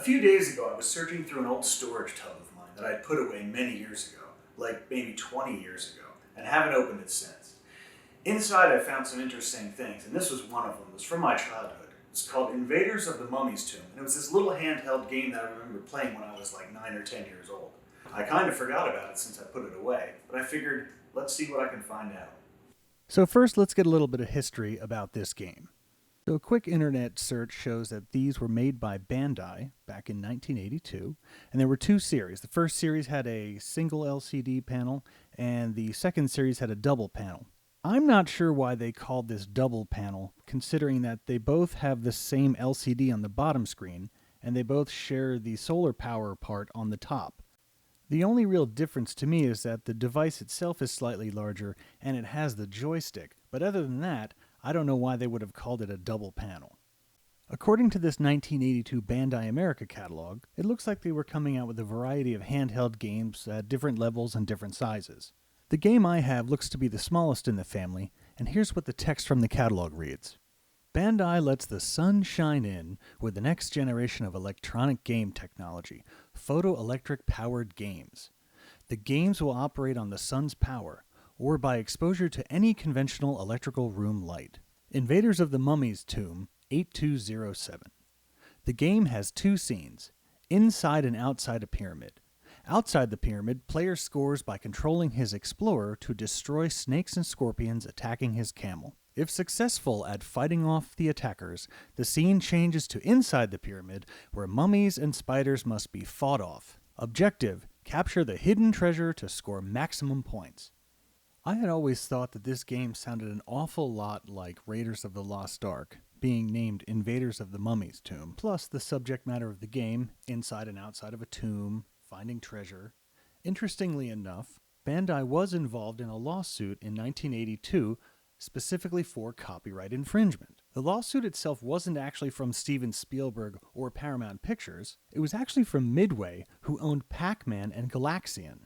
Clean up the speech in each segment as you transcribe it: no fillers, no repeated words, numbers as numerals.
few days ago, I was searching through an old storage tub of mine that I'd put away many years ago, like maybe 20 years ago, and haven't opened it since. Inside, I found some interesting things, and this was one of them. It was from my childhood. It's called Invaders of the Mummy's Tomb, and it was this little handheld game that I remember playing when I was like 9 or 10 years old. I kind of forgot about it since I put it away, but I figured, let's see what I can find out. So first, let's get a little bit of history about this game. So a quick internet search shows that these were made by Bandai back in 1982, and there were two series. The first series had a single LCD panel, and the second series had a double panel. I'm not sure why they called this double panel, considering that they both have the same LCD on the bottom screen, and they both share the Solarpower part on the top. The only real difference to me is that the device itself is slightly larger, and it has the joystick, but other than that, I don't know why they would have called it a double panel. According to this 1982 Bandai America catalog, it looks like they were coming out with a variety of handheld games at different levels and different sizes. The game I have looks to be the smallest in the family, and here's what the text from the catalog reads. Bandai lets the sun shine in with the next generation of electronic game technology, photoelectric powered games. The games will operate on the sun's power, or by exposure to any conventional electrical room light. Invaders of the Mummy's Tomb 8207. The game has two scenes, inside and outside a pyramid. Outside the pyramid, player scores by controlling his explorer to destroy snakes and scorpions attacking his camel. If successful at fighting off the attackers, the scene changes to inside the pyramid, where mummies and spiders must be fought off. Objective: capture the hidden treasure to score maximum points. I had always thought that this game sounded an awful lot like Raiders of the Lost Ark, being named Invaders of the Mummy's Tomb, plus the subject matter of the game, inside and outside of a tomb, finding treasure. Interestingly enough, Bandai was involved in a lawsuit in 1982 specifically for copyright infringement. The lawsuit itself wasn't actually from Steven Spielberg or Paramount Pictures, it was actually from Midway, who owned Pac-Man and Galaxian.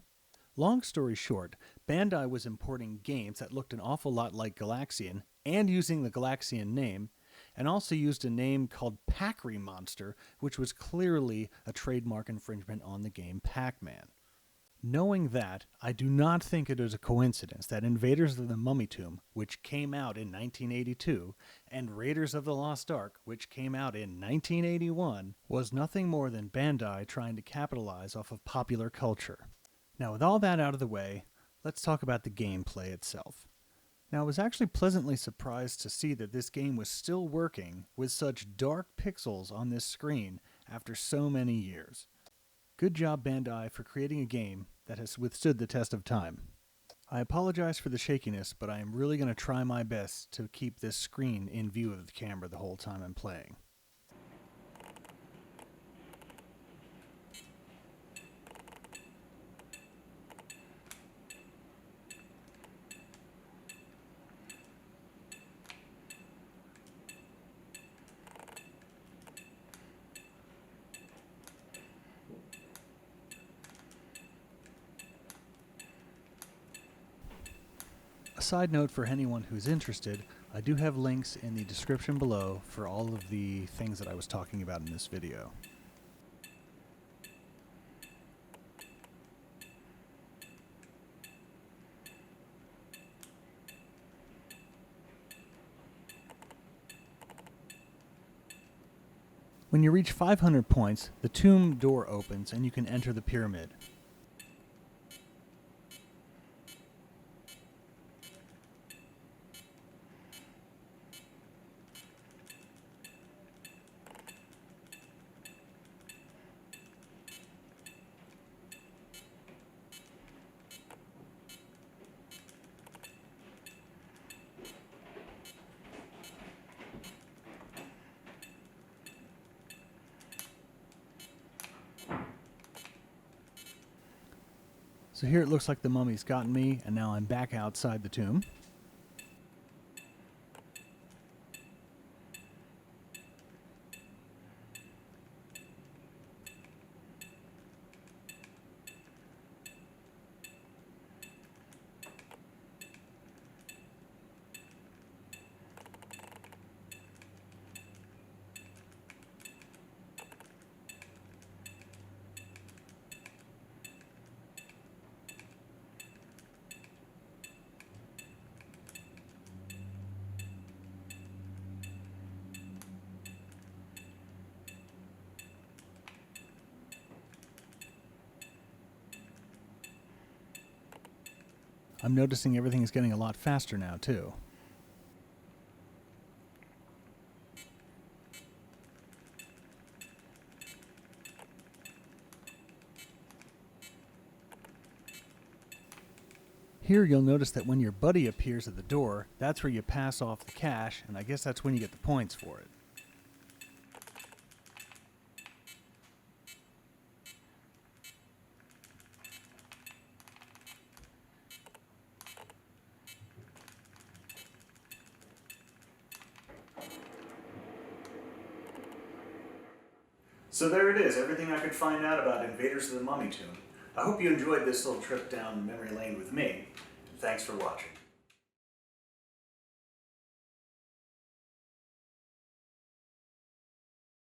Long story short, Bandai was importing games that looked an awful lot like Galaxian and using the Galaxian name, and also used a name called Pac-Re Monster, which was clearly a trademark infringement on the game Pac-Man. Knowing that, I do not think it is a coincidence that Invaders of the Mummy Tomb, which came out in 1982, and Raiders of the Lost Ark, which came out in 1981, was nothing more than Bandai trying to capitalize off of popular culture. Now, with all that out of the way, let's talk about the gameplay itself. Now, I was actually pleasantly surprised to see that this game was still working with such dark pixels on this screen after so many years. Good job, Bandai, for creating a game that has withstood the test of time. I apologize for the shakiness, but I am really going to try my best to keep this screen in view of the camera the whole time I'm playing. A side note for anyone who's interested, I do have links in the description below for all of the things that I was talking about in this video. When you reach 500 points, the tomb door opens and you can enter the pyramid. So here it looks like the mummy's gotten me, and now I'm back outside the tomb. I'm noticing everything is getting a lot faster now, too. Here you'll notice that when your buddy appears at the door, that's where you pass off the cash, and I guess that's when you get the points for it. So there it is, everything I could find out about Invaders of the Mummy Tomb. I hope you enjoyed this little trip down memory lane with me, and thanks for watching.